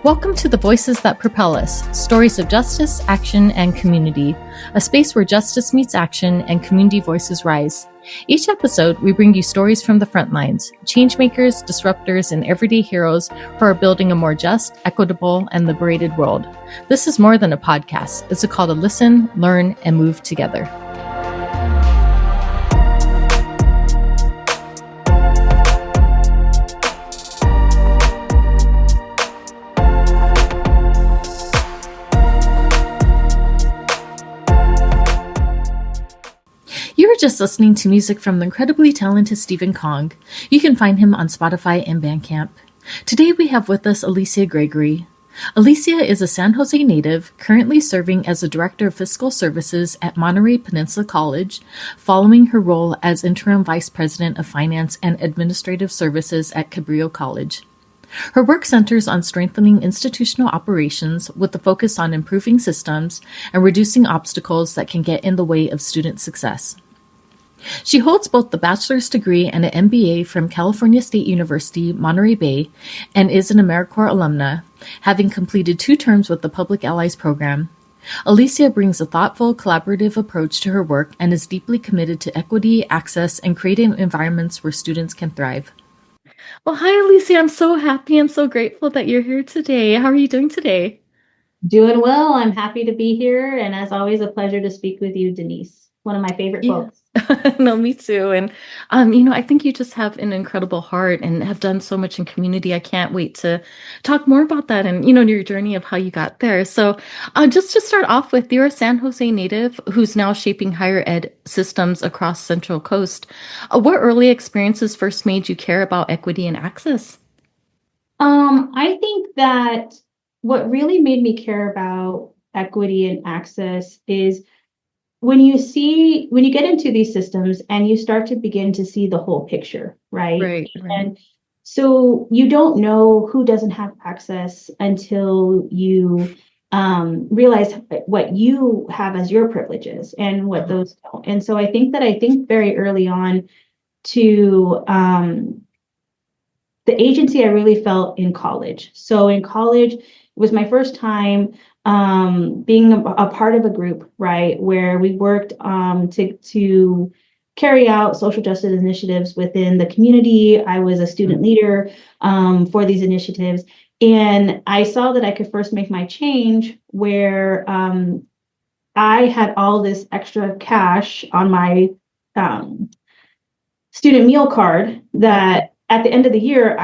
Welcome to the Voices That Propel Us, stories of justice, action, and community, a space where justice meets action and community voices rise. Each episode, we bring you stories from the front lines, changemakers, disruptors, and everyday heroes who are building a more just, equitable, and liberated world. This is more than a podcast. It's a call to listen, learn, and move together. You were just listening to music from the incredibly talented Stephen Kong. You can find him on Spotify and Bandcamp. Today we have with us Alicia Gregory. Alicia is a San Jose native, currently serving as the Director of Fiscal Services at Monterey Peninsula College, following her role as Interim Vice President of Finance and Administrative Services at Cabrillo College. Her work centers on strengthening institutional operations with a focus on improving systems and reducing obstacles that can get in the way of student success. She holds both the bachelor's degree and an MBA from California State University, Monterey Bay, and is an AmeriCorps alumna, having completed 2 terms with the Public Allies program. Alicia brings a thoughtful, collaborative approach to her work and is deeply committed to equity, access, and creating environments where students can thrive. Well, hi, Alicia. I'm so happy and so grateful that you're here today. How are you doing today? Doing well. I'm happy to be here. And as always, a pleasure to speak with you, Denise, one of my favorite folks. No, me too. And, I think you just have an incredible heart and have done so much in community. I can't wait to talk more about that and, your journey of how you got there. So just to start off with, you're a San Jose native who's now shaping higher ed systems across Central Coast. What early experiences first made you care about equity and access? I think that what really made me care about equity and access is when you get into these systems and you start to begin to see the whole picture, right? Right. And so you don't know who doesn't have access until you realize what you have as your privileges and what those don't. And so I think very early on to the agency I really felt in college. So in college, it was my first time being a part of a group, right, where we worked to carry out social justice initiatives within the community. I was a student leader for these initiatives, and I saw that I could first make my change where I had all this extra cash on my student meal card that at the end of the year,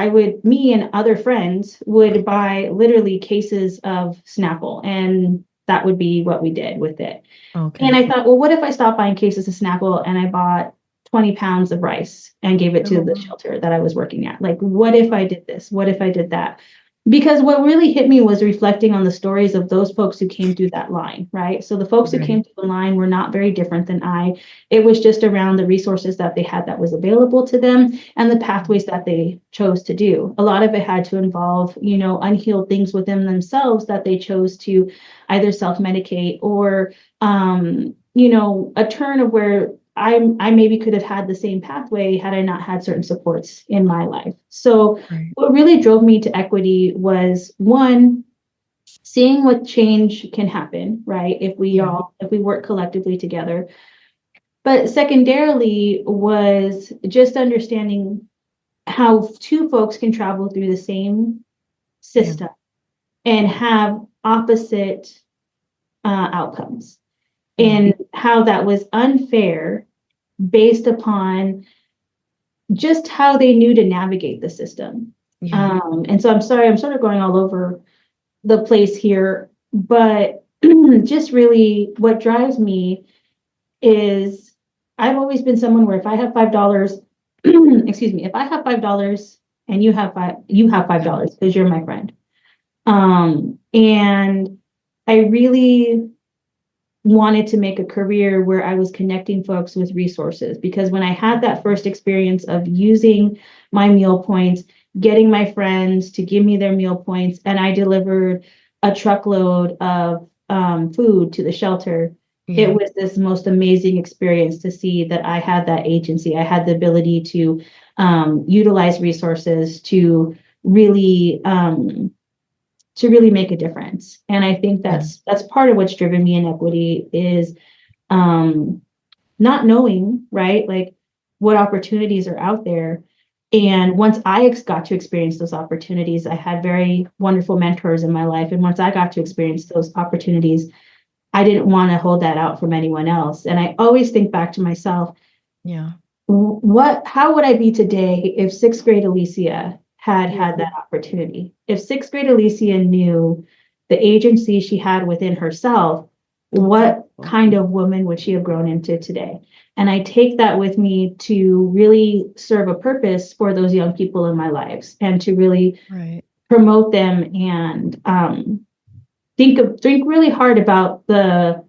me and other friends would buy literally cases of Snapple, and that would be what we did with it. Okay. And I thought, well, what if I stopped buying cases of Snapple and I bought 20 pounds of rice and gave it to the shelter that I was working at? Like, what if I did this? What if I did that? Because what really hit me was reflecting on the stories of those folks who came through that line, right? So the folks who came through the line were not very different than I. It was just around the resources that they had that was available to them and the pathways that they chose to do. A lot of it had to involve, unhealed things within themselves that they chose to either self-medicate or, a turn of where I maybe could have had the same pathway had I not had certain supports in my life. So what really drove me to equity was, one, seeing what change can happen, right? If we work collectively together. But secondarily was just understanding how 2 folks can travel through the same system and have opposite outcomes, and how that was unfair based upon just how they knew to navigate the system. And so I'm sorry, I'm sort of going all over the place here, but just really what drives me is I've always been someone where if I have $5, if I have $5 and you have $5 because you're my friend. And I really wanted to make a career where I was connecting folks with resources, because when I had that first experience of using my meal points, getting my friends to give me their meal points, and I delivered a truckload of food to the shelter, it was this most amazing experience to see that I had that agency. I had the ability to utilize resources to really really make a difference. And I think Yeah. that's part of what's driven me in equity is not knowing, right? Like what opportunities are out there. And once I got to experience those opportunities, I had very wonderful mentors in my life. And once I got to experience those opportunities, I didn't want to hold that out from anyone else. And I always think back to myself, Yeah. how would I be today if sixth grade Alicia had Yeah. had that opportunity? If sixth grade Alicia knew the agency she had within herself, what kind of woman would she have grown into today? And I take that with me to really serve a purpose for those young people in my lives and to really Right. promote them and think really hard about the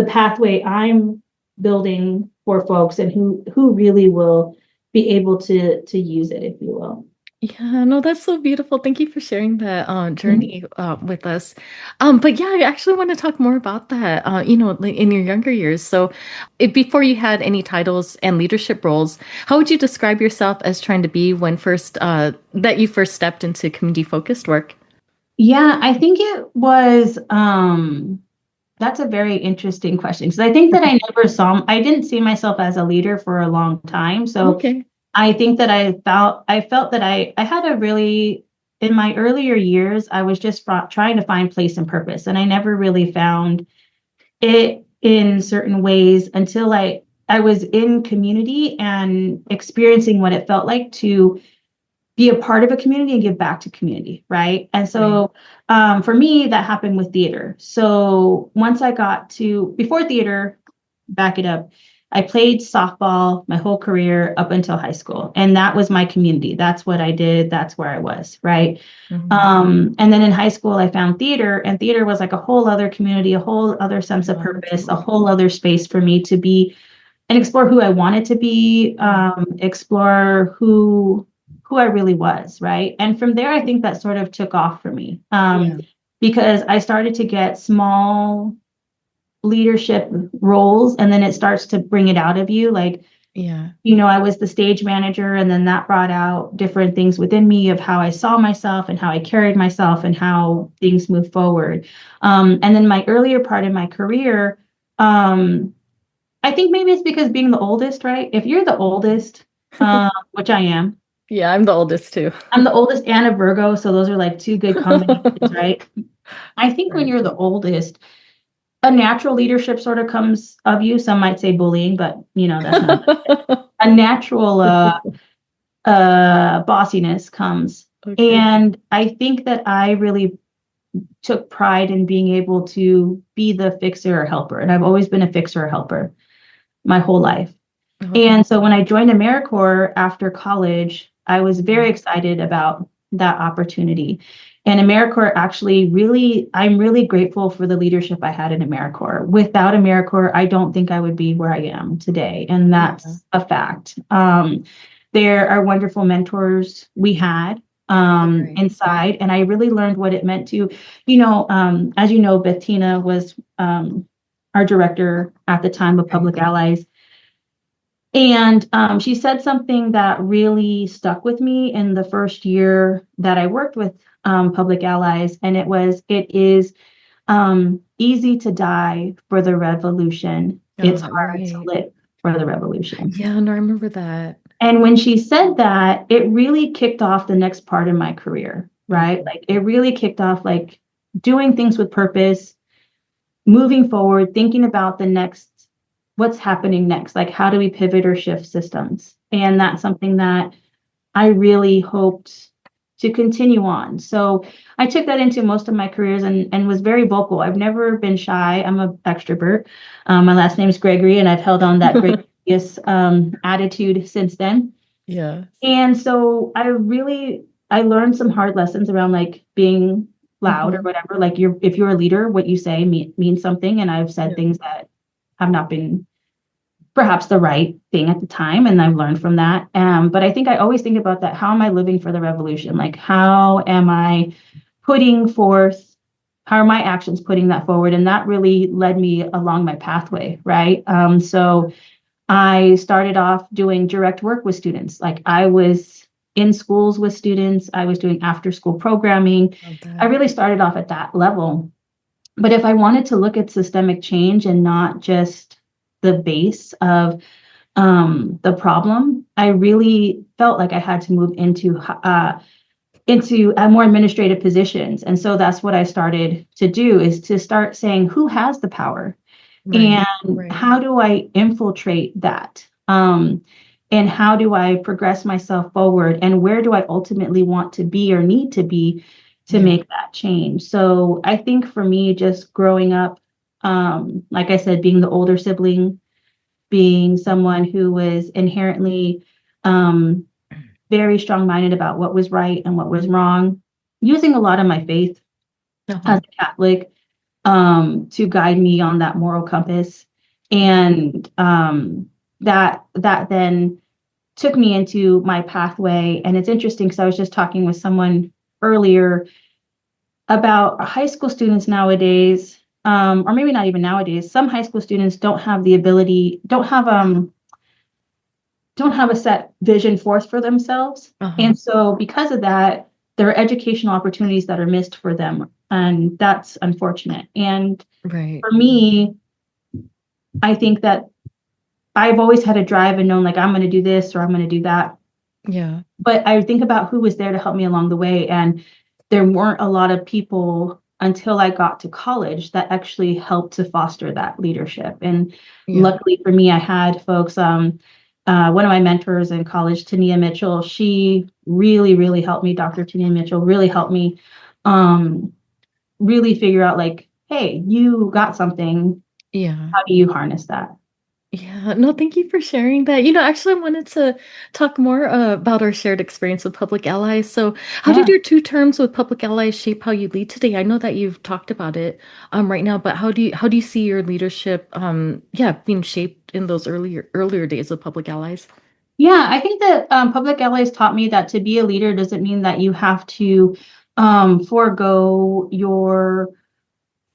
pathway I'm building for folks and who really will be able to use it, if you will. Yeah, no, that's so beautiful. Thank you for sharing that Mhm. journey with us. But yeah, I actually want to talk more about that, like in your younger years. So, before you had any titles and leadership roles, how would you describe yourself as trying to be when that you first stepped into community focused work? Yeah, I think it was that's a very interesting question because I think that I didn't see myself as a leader for a long time. So Okay. I think that I felt that I had a really, in my earlier years, I was just trying to find place and purpose. And I never really found it in certain ways until I was in community and experiencing what it felt like to be a part of a community and give back to community, right? And Right. so for me, that happened with theater. So once I got to, before theater, back it up, I played softball my whole career up until high school. And that was my community. That's what I did. That's where I was, right? Mhm. And then in high school, I found theater, and theater was like a whole other community, a whole other sense of purpose, a whole other space for me to be and explore who I wanted to be, explore who I really was, right? And from there, I think that sort of took off for me Yeah. because I started to get small leadership roles, and then it starts to bring it out of you. Like, Yeah. I was the stage manager, and then that brought out different things within me of how I saw myself and how I carried myself and how things move forward. And then my earlier part in my career, I think maybe it's because being the oldest, right? If you're the oldest, which I am, Yeah, I'm the oldest too. I'm the oldest and a Virgo, so those are like two good combinations, right? I think when Right. you're the oldest, a natural leadership sort of comes of you. Some might say bullying, but that's not a natural bossiness comes. Okay. And I think that I really took pride in being able to be the fixer or helper. And I've always been a fixer or helper my whole life. Okay. And so when I joined AmeriCorps after college, I was Yeah. very excited about that opportunity. And AmeriCorps I'm really grateful for the leadership I had in AmeriCorps. Without AmeriCorps, I don't think I would be where I am today. And Yeah. that's a fact. There are wonderful mentors we had Right. inside. And I really learned what it meant to, as you know, Bettina was our director at the time of Right. Public Allies. And she said something that really stuck with me in the first year that I worked with Public Allies. And it is easy to die for the revolution. It's hard to Right. live for the revolution. Yeah, no, I remember that. And when she said that, it really kicked off the next part of my career, right? Okay. Like it really kicked off like doing things with purpose, moving forward, thinking about what's happening next, like how do we pivot or shift systems? And that's something that I really hoped to continue on. So I took that into most of my careers and was very vocal. I've never been shy. I'm an extrovert. My last name is Gregory, and I've held on that gregarious attitude since then. Yeah. And so I learned some hard lessons around like being loud or Hmm. whatever. Like if you're a leader, what you say means something. And I've said Yeah. things that have not been perhaps the right thing at the time, and I've learned from that. But I think I always think about that. How am I living for the revolution? Like how am I putting forth, how are my actions putting that forward? And that really led me along my pathway, right? So I started off doing direct work with students. Like I was in schools with students. I was doing after school programming. I really started off at that level. But if I wanted to look at systemic change and not just the base of the problem, I really felt like I had to move into more administrative positions. And so that's what I started to do, is to start saying, who has the power? Right. And Right. how do I infiltrate that? And how do I progress myself forward? And where do I ultimately want to be or need to be to make that change? So I think for me, just growing up, like I said, being the older sibling, being someone who was inherently very strong-minded about what was right and what was wrong, using a lot of my faith as a Catholic to guide me on that moral compass. And that then took me into my pathway. And it's interesting because I was just talking with someone earlier about high school students nowadays, or maybe not even nowadays. Some high school students don't have the ability, don't have a set vision forth for themselves. And so because of that, there are educational opportunities that are missed for them. And that's unfortunate. And for me, I think that I've always had a drive and known, like, I'm going to do this or I'm going to do that. Yeah. But I think about who was there to help me along the way. And there weren't a lot of people until I got to college that actually helped to foster that leadership. And luckily for me, I had folks, one of my mentors in college, Tania Mitchell, she really, really helped me. Dr. Tania Mitchell really helped me really figure out, like, hey, you got something. Yeah. How do you harness that? Yeah, no, thank you for sharing that. Actually, I wanted to talk more about our shared experience with Public Allies. So, how did Yeah. your 2 terms with Public Allies shape how you lead today? I know that you've talked about it right now, but how do you see your leadership being shaped in those earlier days of Public Allies? Yeah, I think that Public Allies taught me that to be a leader doesn't mean that you have to forego your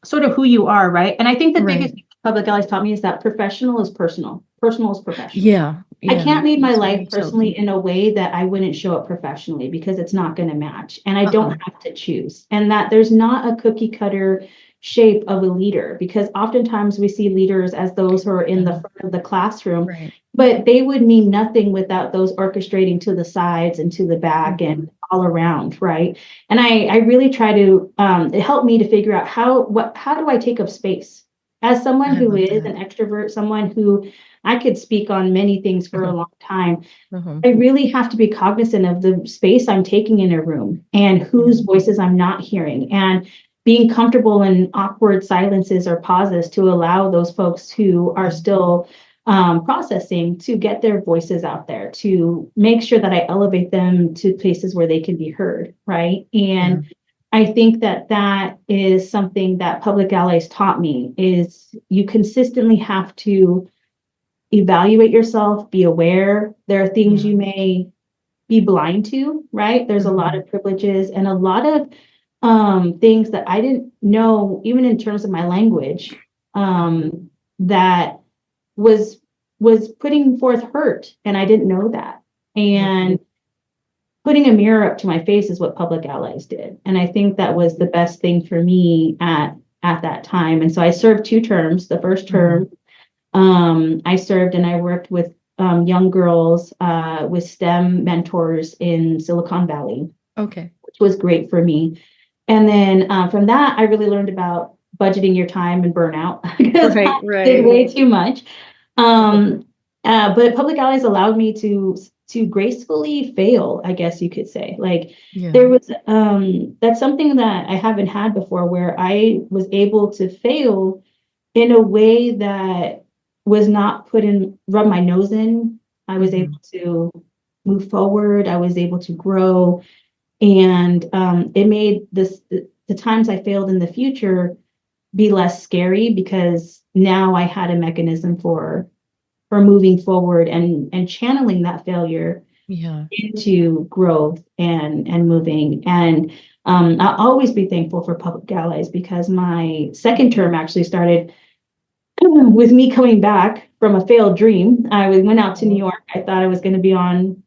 sort of who you are, right? And I think the biggest Right. thing Public Allies taught me is that professional is personal. Personal is professional. Yeah. I Yeah. can't lead my That's life very personally healthy. in a way that I wouldn't show up professionally, because it's not going to match. And I don't have to choose. And that there's not a cookie cutter shape of a leader, because oftentimes we see leaders as those who are in the front of the classroom, Right. but they would mean nothing without those orchestrating to the sides and to the back and all around, right? And I really try to, it helped me to figure out how do I take up space as someone I who love is that. an extrovert, someone who I could speak on many things for a Uh-huh. long time. Uh-huh. I really have to be cognizant of the space I'm taking in a room and whose voices I'm not hearing, and being comfortable in awkward silences or pauses to allow those folks who are still processing to get their voices out there, to make sure that I elevate them to places where they can be heard, right? Yeah. And I think that that is something that Public Allies taught me, is you consistently have to evaluate yourself, be aware. There are things Yeah. you may be blind to, right? There's a lot of privileges and a lot of things that I didn't know, even in terms of my language, that was putting forth hurt, and I didn't know that. And putting a mirror up to my face is what Public Allies did, and I think that was the best thing for me at that time. And so I served 2 terms. The first term, I served and I worked with young girls with STEM mentors in Silicon Valley, Okay. which was great for me. And then from that, I really learned about budgeting your time and burnout, because I Right. did Right. way too much. But Public Allies allowed me to gracefully fail, I guess you could say. Like, Yeah. there was that's something that I haven't had before, where I was able to fail in a way that was not rub my nose in. I was able to move forward. I was able to grow. And it made the times I failed in the future be less scary, because now I had a mechanism for moving forward and channeling that failure Yeah. into growth and moving. And I'll always be thankful for Public Allies, because my second term actually started with me coming back from a failed dream. Went out to New York. I thought I was going to be on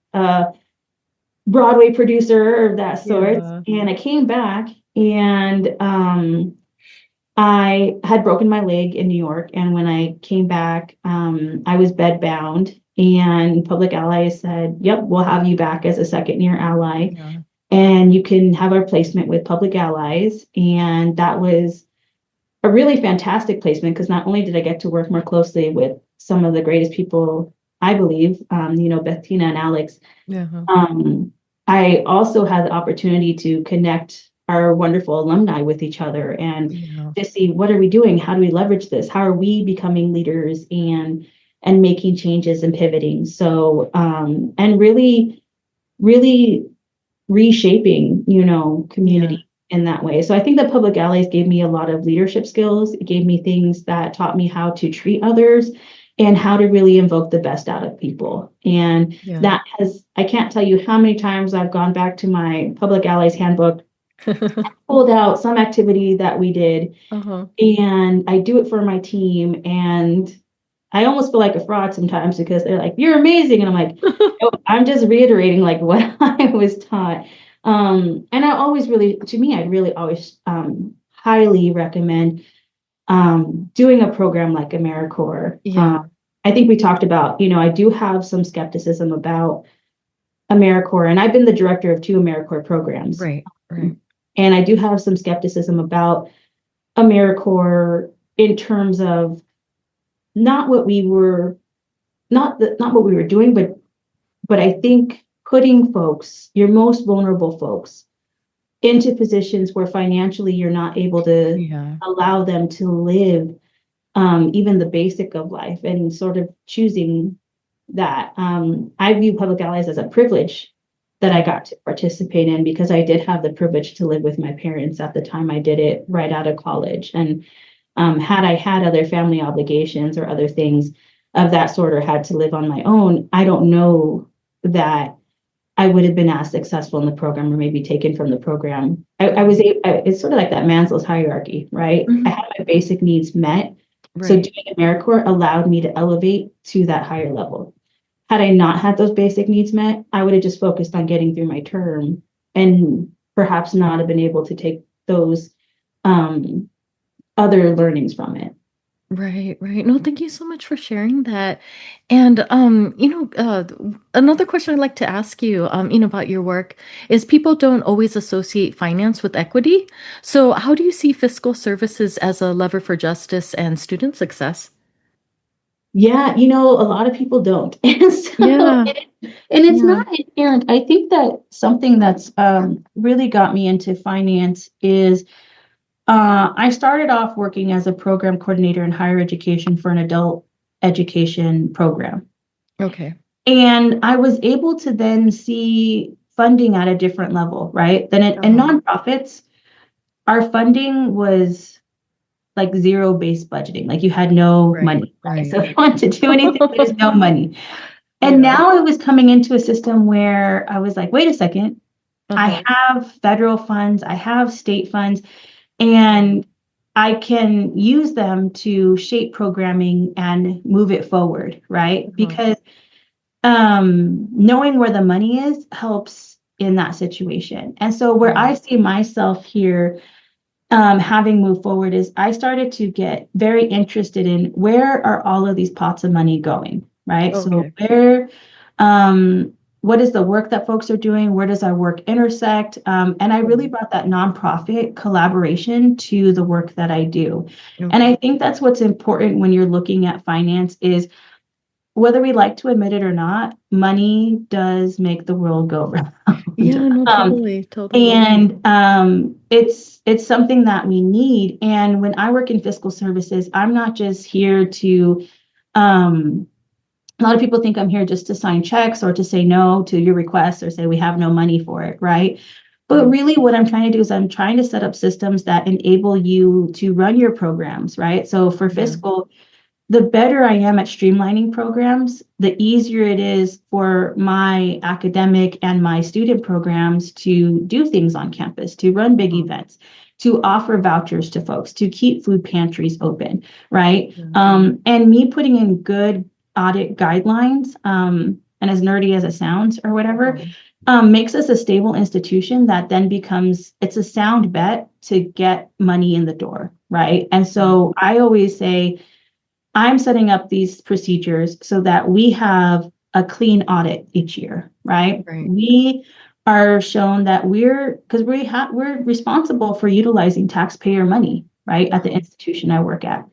Broadway producer of that sort. Yeah. And I came back and I had broken my leg in New York. And when I came back, I was bedbound. And Public Allies said, yep, we'll have you back as a second year ally. Yeah. And you can have a placement with Public Allies. And that was a really fantastic placement because not only did I get to work more closely with some of the greatest people, I believe, Bettina and Alex, Yeah. I also had the opportunity to connect our wonderful alumni with each other and Yeah. to see what are we doing? How do we leverage this? How are we becoming leaders and making changes and pivoting? So and really reshaping, community in that way. So I think that Public Allies gave me a lot of leadership skills. It gave me things that taught me how to treat others and how to really invoke the best out of people. And Yeah. I can't tell you how many times I've gone back to my Public Allies handbook, pulled out some activity that we did, Uh-huh. and I do it for my team. And I almost feel like a fraud sometimes because they're like, you're amazing. And I'm like, oh, I'm just reiterating like what I was taught. And I always really, to me, I'd really always highly recommend doing a program like AmeriCorps. Yeah. I think we talked about, I do have some skepticism about AmeriCorps, and I've been the director of 2 AmeriCorps programs. Right. Right. And I do have some skepticism about AmeriCorps in terms of not what we were, not what we were doing, but I think putting folks, your most vulnerable folks, into positions where financially you're not able to Yeah. allow them to live even the basic of life and sort of choosing that. I view Public Allies as a privilege that I got to participate in because I did have the privilege to live with my parents at the time I did it right out of college. And had I had other family obligations or other things of that sort or had to live on my own, I don't know that I would have been as successful in the program or maybe taken from the program. It's sort of like that Maslow's hierarchy, right? I had my basic needs met. So Right. doing AmeriCorps allowed me to elevate to that higher level. Had I not had those basic needs met, I would have just focused on getting through my term and perhaps not have been able to take those other learnings from it. Right, right. No, thank you so much for sharing that. And another question I'd like to ask you, about your work is people don't always associate finance with equity. So how do you see fiscal services as a lever for justice and student success? Yeah, a lot of people don't. And so, Yeah, and it's yeah. not inherent. I think that something that's really got me into finance is I started off working as a program coordinator in higher education for an adult education program. Okay. And I was able to then see funding at a different level, right? And Uh-huh. nonprofits, our funding was like zero-based budgeting. Like you had no Right, money, right? right. So if you want to do anything, there's no money. And Yeah. now it was coming into a system where I was like, wait a second, I Uh-huh. have federal funds, I have state funds, and I can use them to shape programming and move it forward, right? Uh-huh. Because knowing where the money is helps in that situation. And so where Yeah. I see myself here having moved forward is I started to get very interested in where are all of these pots of money going, right? So Okay. what is the work that folks are doing? Where does our work intersect? And I really brought that nonprofit collaboration to the work that I do. And Okay. I think that's what's important when you're looking at finance is whether we like to admit it or not, money does make the world go round. Yeah, no, Um, totally, totally. and it's something that we need. And when I work in fiscal services, I'm not just here to a lot of people think I'm here just to sign checks or to say no to your requests or say we have no money for it, right? But Yeah. really what I'm trying to do is I'm trying to set up systems that enable you to run your programs, right? So for Yeah. fiscal, the better I am at streamlining programs, the easier it is for my academic and my student programs to do things on campus, to run big Uh-huh. events, to offer vouchers to folks, to keep food pantries open, right? Yeah. And me putting in good audit guidelines, and as nerdy as it sounds or whatever, Uh-huh. makes us a stable institution that then it's a sound bet to get money in the door, right? And so I always say, I'm setting up these procedures so that we have a clean audit each year, right? Right. We are shown that we're responsible for utilizing taxpayer money, right, at the institution I work at.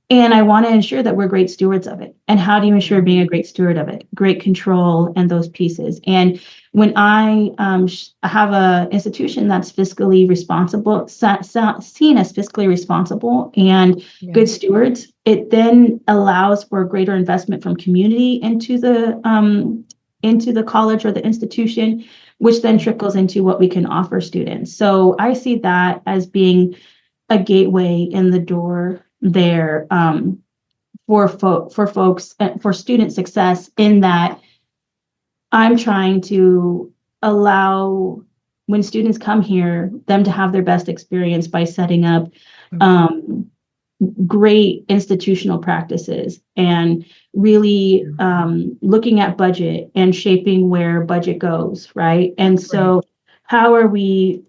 And I want to ensure that we're great stewards of it. And how do you ensure being a great steward of it? Great control and those pieces. And when I have an institution that's fiscally responsible, seen as fiscally responsible and good stewards, it then allows for greater investment from community into the college or the institution, which then trickles into what we can offer students. So I see that as being a gateway in the door there, for folks, for student success, in that I'm trying to allow, when students come here, them to have their best experience by setting up great institutional practices and really looking at budget and shaping where budget goes, right? And so how are we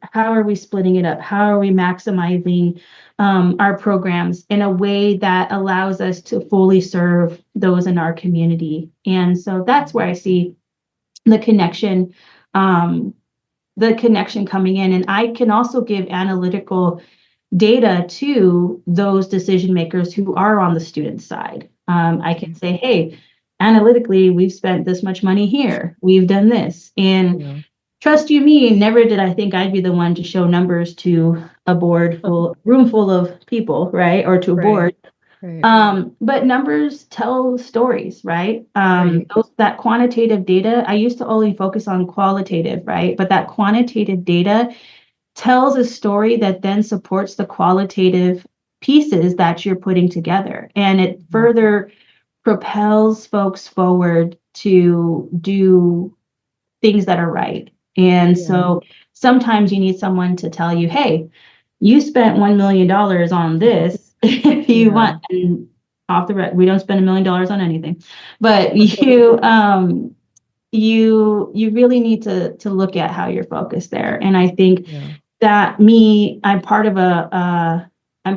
splitting it up? How are we maximizing our programs in a way that allows us to fully serve those in our community? And so that's where I see the connection coming in. And I can also give analytical data to those decision makers who are on the student side. I can say, hey, analytically, we've spent this much money here. We've done this. And trust you me, never did I think I'd be the one to show numbers to a room full of people, right? Or to a board. But numbers tell stories, right? That quantitative data, I used to only focus on qualitative, right? But that quantitative data tells a story that then supports the qualitative pieces that you're putting together. And it further propels folks forward to do things that are right. And so sometimes you need someone to tell you, hey, you spent $1 million on this. If you want, and off the record, we don't spend $1 million on anything, but you really need to look at how you're focused there. And I think that I'm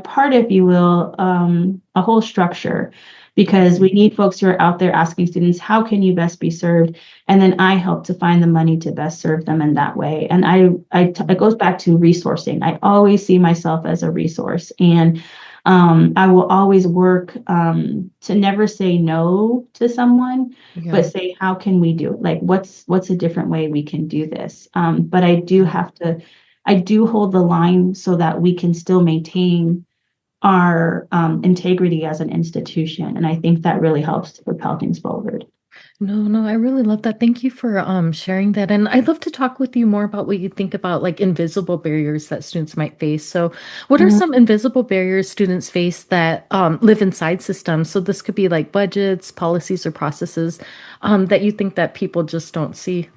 part, if you will, a whole structure, because we need folks who are out there asking students, how can you best be served? And then I help to find the money to best serve them in that way. And it goes back to resourcing. I always see myself as a resource, and I will always work to never say no to someone, but say, how can we do it? Like, what's a different way we can do this? But I do hold the line so that we can still maintain our integrity as an institution. And I think that really helps to propel things forward. No, I really love that. Thank you for sharing that. And I'd love to talk with you more about what you think about like invisible barriers that students might face. So what are some invisible barriers students face that live inside systems? So this could be like budgets, policies, or processes that you think that people just don't see.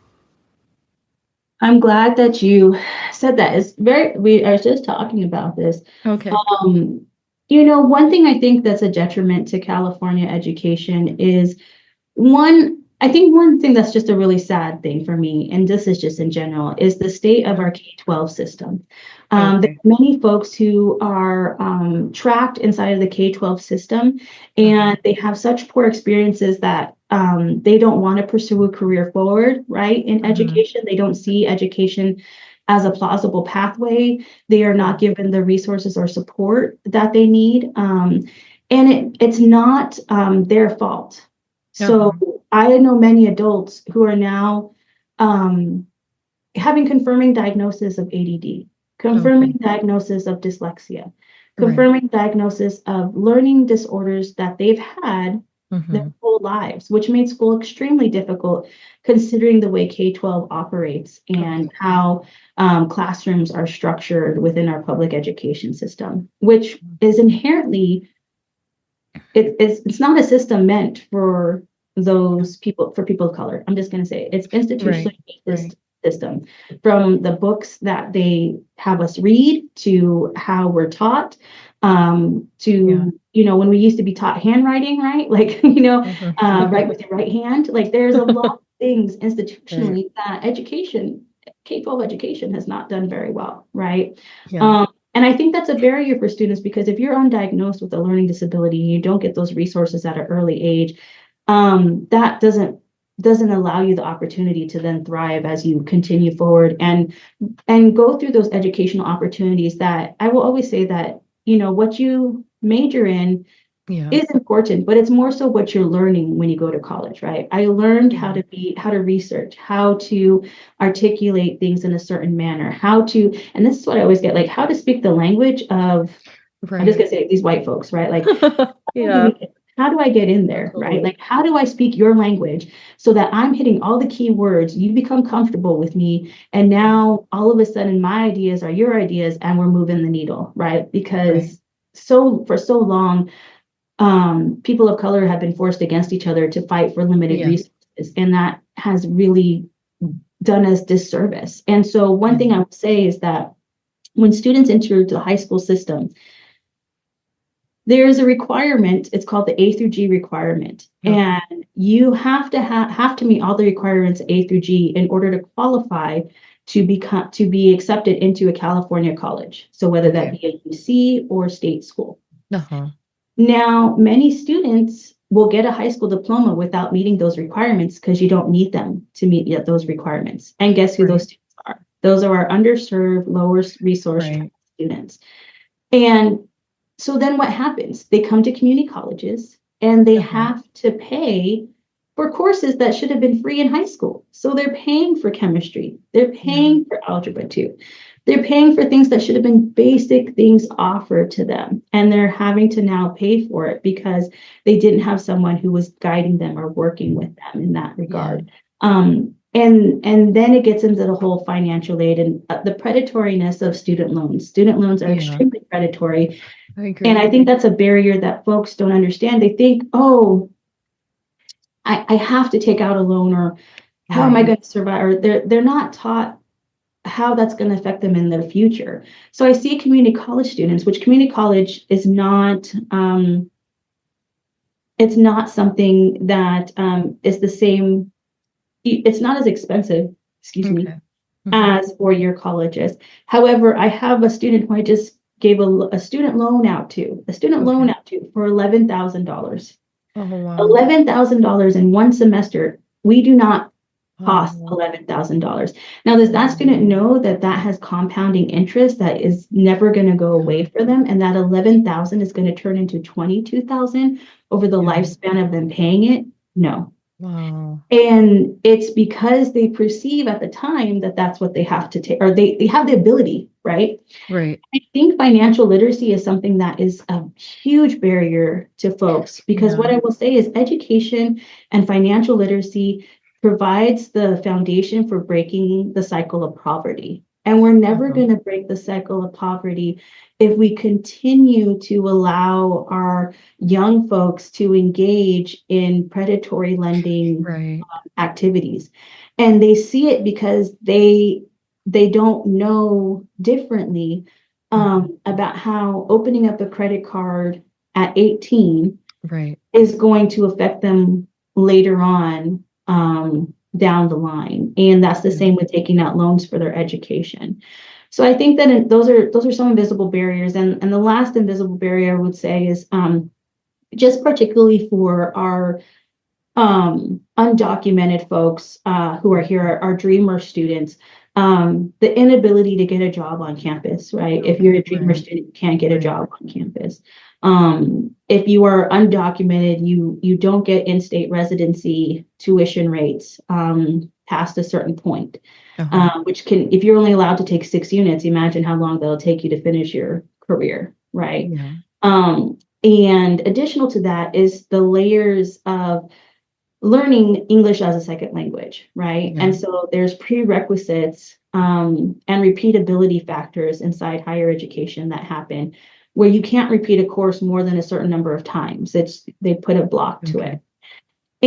I'm glad that you said that. I was just talking about this. Okay. One thing I think that's a detriment to California education is one thing that's just a really sad thing for me, and this is just in general, is the state of our K-12 system. There are many folks who are trapped inside of the K-12 system, and they have such poor experiences that they don't want to pursue a career forward, right? In education, they don't see education as a plausible pathway. They are not given the resources or support that they need. And it's not their fault. So I know many adults who are now having confirming diagnosis of ADD, confirming diagnosis of dyslexia, confirming diagnosis of learning disorders that they've had their whole lives, which made school extremely difficult considering the way K-12 operates and how classrooms are structured within our public education system, which is inherently, it's not a system meant for those people, for people of color. I'm just going to say it's institutionally based system, from the books that they have us read to how we're taught, to when we used to be taught handwriting, right? Like, write with your right hand. Like, there's a lot of things institutionally that education, K-12 education has not done very well, right? Yeah. And I think that's a barrier for students because if you're undiagnosed with a learning disability and you don't get those resources at an early age, that doesn't allow you the opportunity to then thrive as you continue forward and go through those educational opportunities that I will always say that, what you major in Yeah. is important, but it's more so what you're learning when you go to college, right? I learned how to research, how to articulate things in a certain manner, and this is what I always get, like how to speak the language of, I'm just Right. gonna say these white folks, right? Like, Yeah. how do I get in Oh, there, right? totally. Like, how do I speak your language so that I'm hitting all the key words, you become comfortable with me, and now all of a sudden my ideas are your ideas and we're moving the needle, right? Right. Because for so long, people of color have been forced against each other to fight for limited Yeah. resources, and that has really done us disservice. And so one thing I would say is that when students enter the high school system, there is a requirement. It's called the A through G requirement, Okay. and you have to meet all the requirements A through G in order to qualify to be accepted into a California college. So whether that Okay. be a UC or state school. Uh-huh. Now, many students will get a high school diploma without meeting those requirements because you don't need them to meet yet those requirements. And guess who those Right. students are? Those are our underserved, lower resource Right. students. And so then what happens? They come to community colleges and they Uh-huh. have to pay for courses that should have been free in high school. So they're paying for chemistry, they're Yeah. paying for algebra 2. They're paying for things that should have been basic things offered to them. And they're having to now pay for it because they didn't have someone who was guiding them or working with them in that Yeah. regard. And then it gets into the whole financial aid and the predatoriness of student loans. Student loans are Yeah. extremely predatory. I And I agree. think that's a barrier that folks don't understand. They think, oh, I have to take out a loan, or how am I Right. going to survive? Or they're not taught how that's going to affect them in their future. So I see community college students, which community college is not, it's not something that is the same, it's not as expensive, excuse me, Okay. Mhm. as four-year colleges. However, I have a student who I just gave a student loan out to, Okay. for $11,000. Oh, wow. $11,000 in one semester. We do not cost Oh, $11,000. Now, does that wow. student know that that has compounding interest that is never going to go Yeah. away for them, and that 11,000 is going to turn into 22,000 over the Yeah. lifespan of them paying it? No. Wow. And it's because they perceive at the time that that's what they have to take, or they have the ability, right? Right. I think financial literacy is something that is a huge barrier to folks because Yeah. what I will say is education and financial literacy provides the foundation for breaking the cycle of poverty. And we're never Uh-huh. going to break the cycle of poverty if we continue to allow our young folks to engage in predatory lending Right. activities. And they see it because they don't know differently Mhm. about how opening up a credit card at 18 Right. is going to affect them later on down the line. And that's the Yeah. same with taking out loans for their education. So I think that those are some invisible barriers. And the last invisible barrier I would say is just particularly for our undocumented folks who are here, our dreamer students, the inability to get a job on campus, right? If you're Okay. a dreamer Right. student, you can't get a Right. job on campus. If you are undocumented, you don't get in-state residency tuition rates past a certain point, Uh-huh. which can, if you're only allowed to take 6 units, imagine how long that'll take you to finish your career, right? Yeah. And additional to that is the layers of learning English as a second language, right? Yeah. And so there's prerequisites and repeatability factors inside higher education that happen where you can't repeat a course more than a certain number of times. They put a block to Okay. it.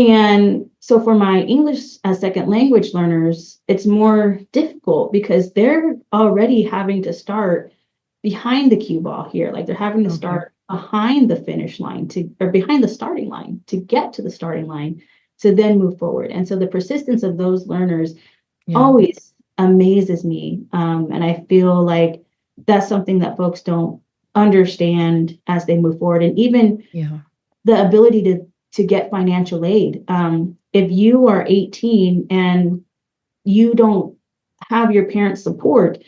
And so for my English as second language learners, it's more difficult because they're already having to start behind the cue ball here. Like they're having to Okay. start behind the finish line or behind the starting line to get to the starting line to then move forward. And so the persistence of those learners Yeah. always amazes me. And I feel like that's something that folks don't understand as they move forward. And even Yeah. the ability to get financial aid. If you are 18 and you don't have your parents' support,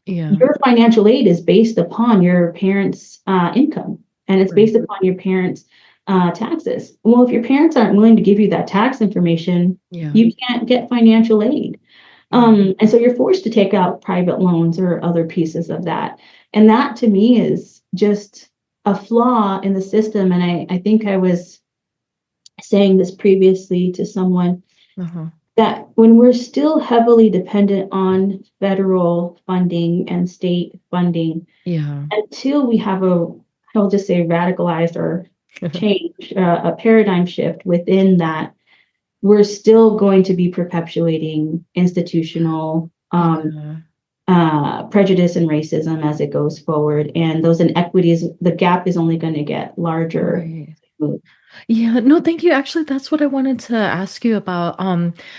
Yeah. your financial aid is based upon your parents' income, and it's Right. based upon your parents' taxes. Well, if your parents aren't willing to give you that tax information, Yeah. you can't get financial aid. Yeah. And so you're forced to take out private loans or other pieces of that. And that to me is just a flaw in the system. And I think I was saying this previously to someone Uh-huh. that when we're still heavily dependent on federal funding and state funding, Yeah. until we have I'll just say radicalized or change, a paradigm shift within that, we're still going to be perpetuating institutional Yeah. prejudice and racism as it goes forward. And those inequities, the gap is only going to get larger. Right. Yeah, no, thank you. Actually, that's what I wanted to ask you about.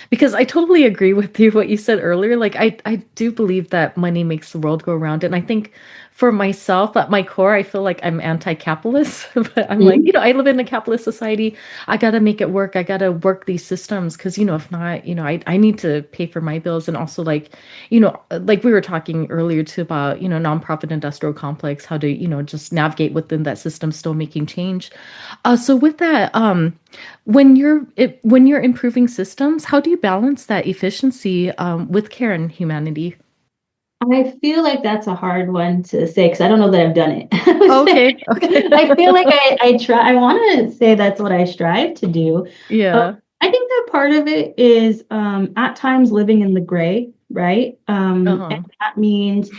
Because I totally agree with you what you said earlier. Like I do believe that money makes the world go around. And I think for myself, at my core, I feel like I'm anti-capitalist, but I'm like, Mhm. I live in a capitalist society. I gotta make it work. I gotta work these systems because, if not, I need to pay for my bills and also like we were talking earlier too about, nonprofit industrial complex, how to, just navigate within that system, still making change. So with that, when you're improving systems, how do you balance that efficiency with care and humanity? I feel like that's a hard one to say because I don't know that I've done it. I would say, Okay, okay. I feel like I try, I want to say that's what I strive to do. Yeah. I think that part of it is at times living in the gray, right? And Uh-huh. that means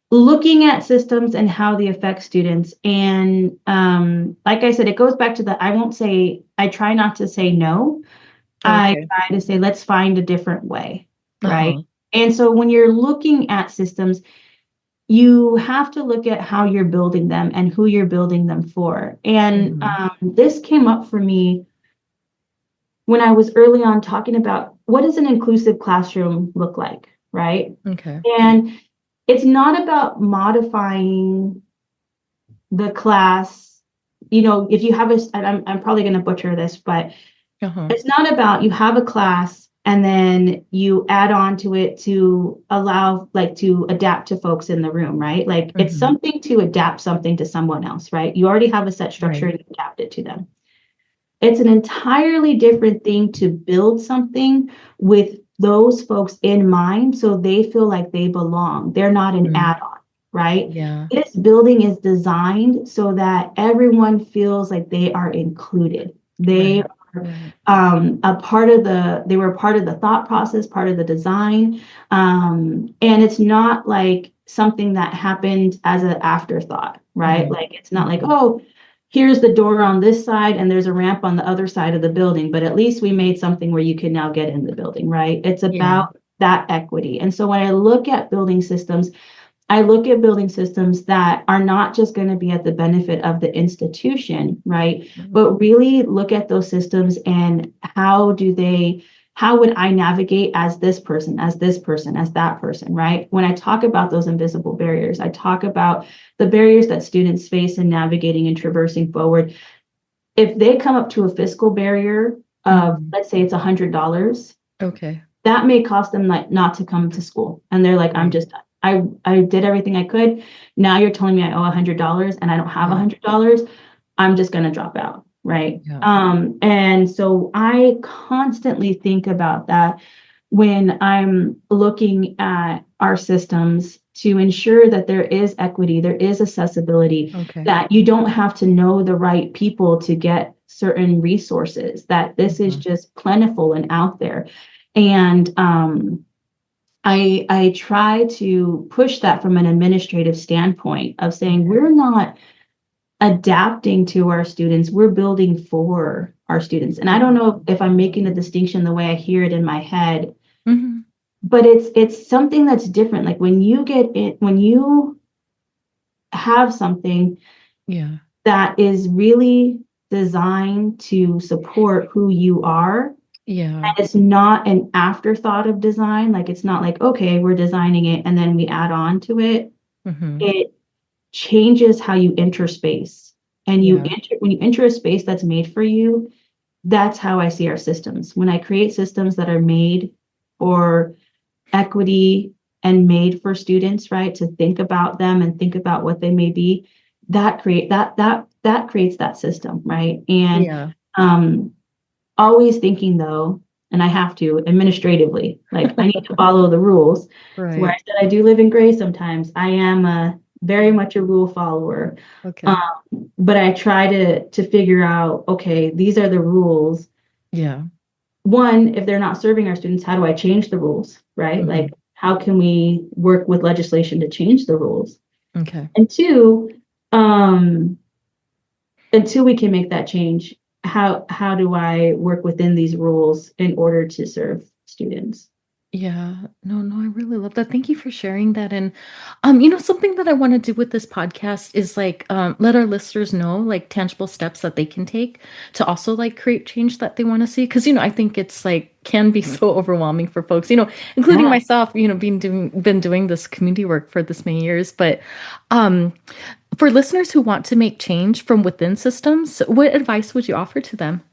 looking at systems and how they affect students. And like I said, it goes back to I try not to say no. I Okay. try to say, let's find a different way, right? Uh-huh. And so when you're looking at systems, you have to look at how you're building them and who you're building them for. And Hmm. this came up for me when I was early on talking about what does an inclusive classroom look like, right? Okay. And it's not about modifying the class. If you have and I'm probably going to butcher this, but Uh-huh. it's not about you have a class and then you add on to it to allow, like, to adapt to folks in the room, right? Like it's Hmm. something to adapt something to someone else, right? You already have a set structure Right. and you adapt it to them. It's an entirely different thing to build something with those folks in mind so they feel like they belong. They're not an Mm. add-on, right? Yeah. This building is designed so that everyone feels like they are included. They Right. Right. they were part of the thought process, part of the design. And it's not like something that happened as an afterthought, right? Mm. Like it's not like, Hmm. oh, here's the door on this side and there's a ramp on the other side of the building, but at least we made something where you can now get in the building, right? It's Yeah. about that equity. And so when I look at building systems, I look at building systems that are not just going to be at the benefit of the institution, right? Mhm. But really look at those systems and how would I navigate as this person, as this person, as that person, right? When I talk about those invisible barriers, I talk about the barriers that students face in navigating and traversing forward. If they come up to a fiscal barrier of, Mhm. let's say it's $100, Okay. that may cost them like not to come to school. And they're like, I'm Right. just done. I did everything I could. Now you're telling me I owe $100 and I don't have Yeah. $100. I'm just gonna drop out, right? Yeah. And so I constantly think about that when I'm looking at our systems to ensure that there is equity, there is accessibility, Okay. that you don't have to know the right people to get certain resources, that this is Mhm. just plentiful and out there. And I try to push that from an administrative standpoint of saying Okay. we're not adapting to our students, we're building for our students. And I don't know if I'm making the distinction the way I hear it in my head, Hmm. but it's something that's different. Like when you have something Yeah. that is really designed to support who you are. Yeah. And it's not an afterthought of design. Like, it's not like, okay, we're designing it and then we add on to it. Mm-hmm. It changes how you enter space. And Yeah. when you enter a space that's made for you, that's how I see our systems. When I create systems that are made for equity and made for students, right, to think about them and think about what they may be, that creates that system, right? And Yeah. always thinking though, and I have to administratively, like I need to follow the rules. So where I Right. said I do live in gray sometimes, I am very much a rule follower. Okay. But I try to figure out, okay, these are the rules. Yeah. One, if they're not serving our students, how do I change the rules, right? Mm-hmm. Like, how can we work with legislation to change the rules? Okay. And two, until we can make that change, how do I work within these rules in order to serve students? Yeah, no, I really love that. Thank you for sharing that. And, something that I want to do with this podcast is like, let our listeners know like tangible steps that they can take to also like create change that they want to see. Cause, I think it's like can be so overwhelming for folks, including Yeah. myself, been doing this community work for this many years. But, um, for listeners who want to make change from within systems, what advice would you offer to them?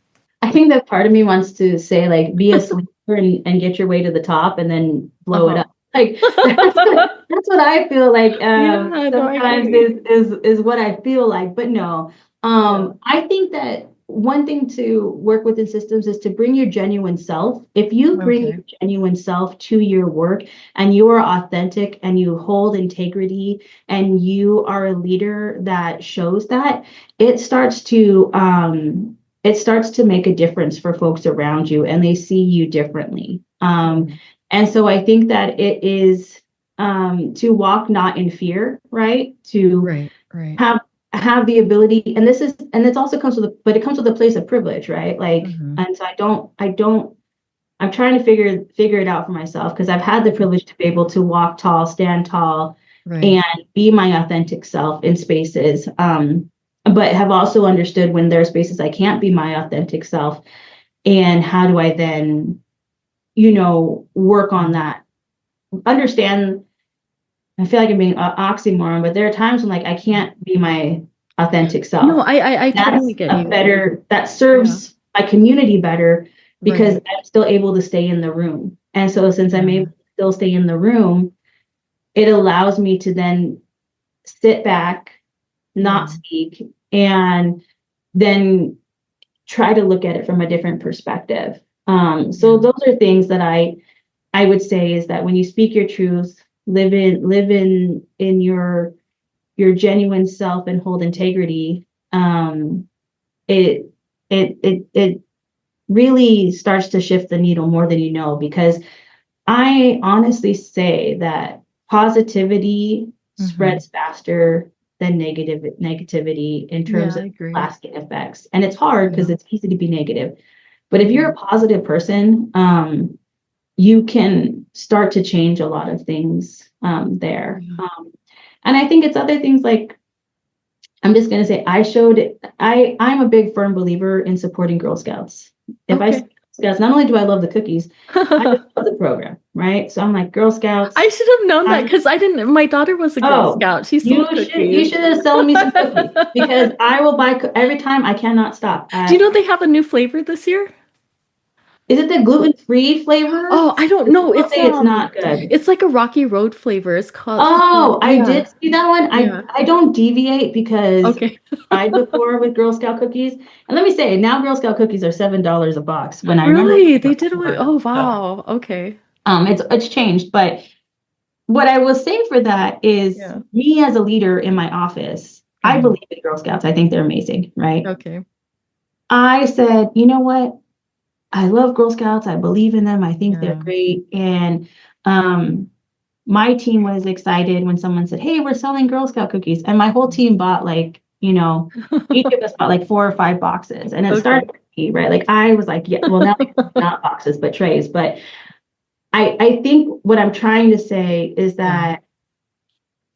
I think that part of me wants to say, like, be a sleeper and get your way to the top and then blow it Uh-huh. up. Like, that's what I feel like Yeah, no, I sometimes agree. is what I feel like. But no, Yeah. I think that one thing to work within systems is to bring your genuine self. If you bring Okay. your genuine self to your work and you are authentic and you hold integrity and you are a leader that shows that, it starts to make a difference for folks around you and they see you differently. Mhm. And so I think that it is to walk not in fear, right? To Right, right. have the ability, and it's also comes with but it comes with a place of privilege, right? Like, Hmm. and so I'm trying to figure it out for myself because I've had the privilege to be able to walk tall, stand tall, Right. and be my authentic self in spaces. But have also understood when there are spaces I can't be my authentic self, and how do I then, work on Yeah. that? Understand. I feel like I'm being oxymoron, but there are times when like I can't be my authentic No, self. I totally That's get a you. better that Yeah. serves my community better because Right. I'm still able to stay in the room. And so since I'm able Yeah. to still stay in the room, it allows me to then sit back, Yeah. not speak, and then try to look at it from a different perspective. So Yeah. those are things that I would say is that when you speak your truth, live in your genuine self and hold integrity, it it really starts to shift the needle more than you know, because I honestly say that positivity Hmm. spreads faster than negativity in Yeah, terms I of agree. lasting effects. And it's hard because Yeah. it's easy to be negative. But if you're a Hmm. positive person, you can start to change a lot of things there. Yeah. And I think it's other things like I'm just going to say I'm a big firm believer in supporting Girl Scouts. If I see Okay. Girl Scouts, not only do I love the cookies, I just love the program, right? So I'm like, Girl I Scouts. should have known that I, because I didn't. My daughter was a Girl oh, Scout. She you sold should cookies. have sold me some cookies because I will buy every time. I cannot stop. Do you know they have a new flavor this year? Is it the gluten-free flavor? Oh, I don't know. People say it's not good. It's like a Rocky Road flavor. Oh, I Yeah, did see that one. I yeah. I don't deviate because Okay. I tried before with Girl Scout cookies. And let me say, now Girl Scout cookies are $7 a box. When I remember when Really? they They were did away. 4. Oh, So wow. Okay. it's changed. But what I will say for that is Yeah. me as a leader in my office, I Uh-huh. believe in Girl Scouts. I think they're amazing, right? Okay. I said, you know what? I love Girl Scouts. I believe in them. I think they're Yeah. great. And um my team was excited when someone said, "Hey, we're selling Girl Scout cookies." And my whole team bought like, each of us bought like 4 or 5 boxes. And it Okay. started with me, right? Like I was like, yeah, well, now not boxes, but trays. But I think what I'm trying to say is Yeah. that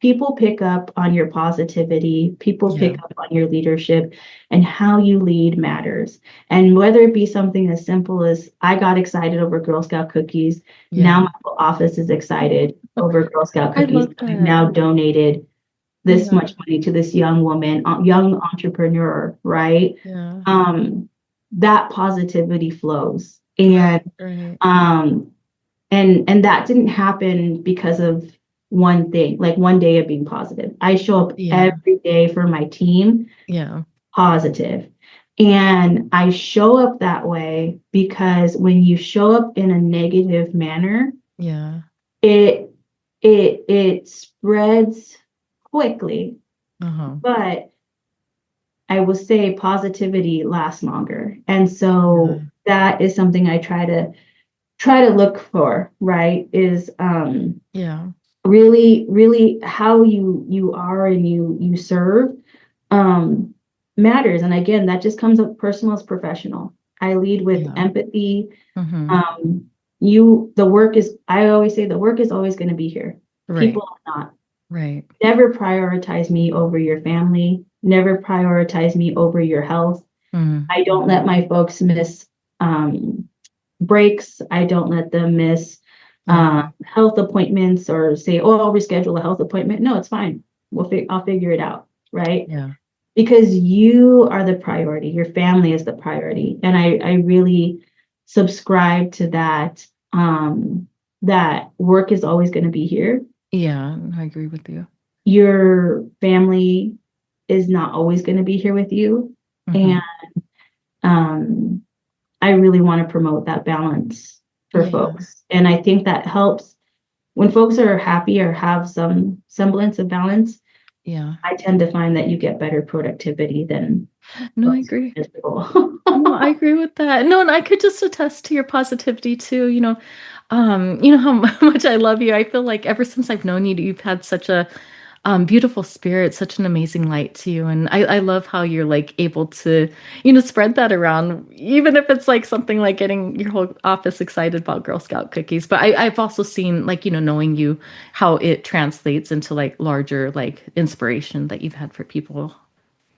people pick up on your positivity, people pick up on your leadership, and how you lead matters. And whether it be something as simple as I got excited over Girl Scout cookies, now my whole office is excited over Girl Scout I cookies. love that. I've now donated this much money to this young woman, young entrepreneur, right? That positivity flows. And and that didn't happen because of one thing, like one day of being positive. I show up every day for my team positive. And I show up that way because when you show up in a negative manner, it spreads quickly. But I will say positivity lasts longer. And so that is something I try to look for, right? Is really how you are and you serve matters. And again, that just comes up personal as professional. I lead with empathy. The work is, I always say the work is always going to be here. People are not. Never prioritize me over your family. Never prioritize me over your health. I don't let my folks miss breaks. I don't let them miss health appointments or say, oh, I'll reschedule a health appointment. No, it's fine. I'll figure it out. Right. Because you are the priority. Your family is the priority. And I really subscribe to that, that work is always going to be here. I agree with you. Your family is not always going to be here with you. And I really want to promote that balance for folks. And I think that helps when folks are happy or have some semblance of balance. I tend to find that you get better productivity than I agree. I agree with that. No, and I could just attest to your positivity too. You know how much I love you. I feel like ever since I've known you, you've had such a beautiful spirit, such an amazing light to you. And I love how you're like able to, spread that around, even if it's like something like getting your whole office excited about Girl Scout cookies. But I've also seen like, knowing you, how it translates into like larger like inspiration that you've had for people.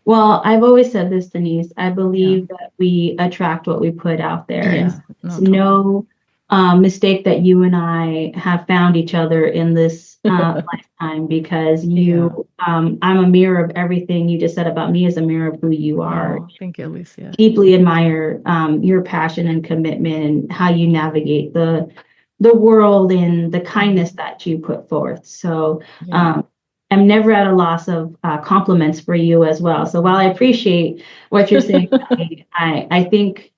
Well, I've always said this, Denise. I believe that we attract what we put out there. And it's no mistake that you and I have found each other in this lifetime, because I'm a mirror of everything you just said about me is a mirror of who you are. Oh, thank you, Alicia. Deeply admire your passion and commitment and how you navigate the world and the kindness that you put forth. So I'm never at a loss of compliments for you as well. So while I appreciate what you're saying, I think,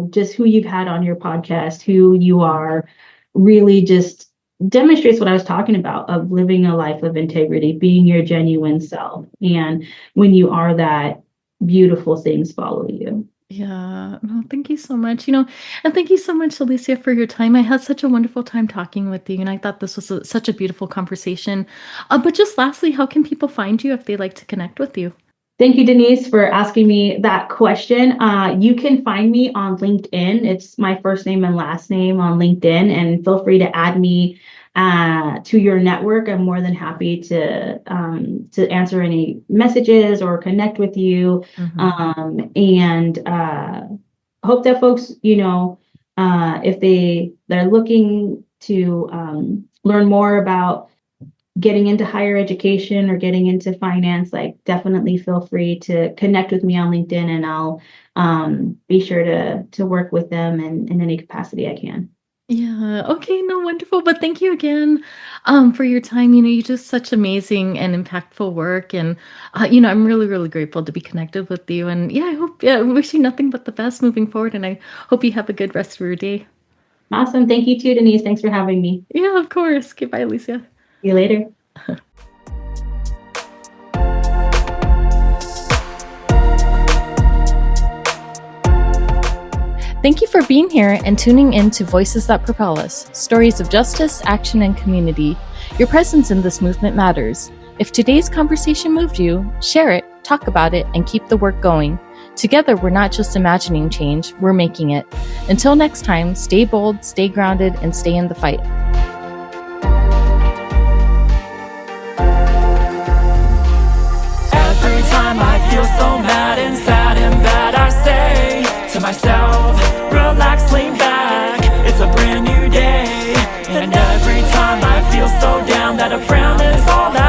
just who you've had on your podcast, who you are, really just demonstrates what I was talking about, of living a life of integrity, being your genuine self. And when you are that, beautiful things follow you. Yeah, no, thank you so much. And thank you so much, Alicia, for your time. I had such a wonderful time talking with you, and I thought this was such a beautiful conversation. But just lastly, how can people find you if they'd like to connect with you? Thank you, Denise, for asking me that question. You can find me on LinkedIn. It's my first name and last name on LinkedIn, and feel free to add me to your network. I'm more than happy to answer any messages or connect with you. And hope that folks, if they're looking to learn more about getting into higher education or getting into finance, like definitely feel free to connect with me on LinkedIn, and I'll be sure to work with them in any capacity I can. Yeah. Okay. No, wonderful. But thank you again for your time. You do such amazing and impactful work. And, I'm really, really grateful to be connected with you. And I wish you nothing but the best moving forward. And I hope you have a good rest of your day. Awesome. Thank you too, Denise. Thanks for having me. Yeah, of course. Goodbye, Alicia. See you later. Thank you for being here and tuning in to Voices That Propel Us, stories of justice, action, and community. Your presence in this movement matters. If today's conversation moved you, share it, talk about it, and keep the work going. Together, we're not just imagining change, we're making it. Until next time, stay bold, stay grounded, and stay in the fight. that a frown is all that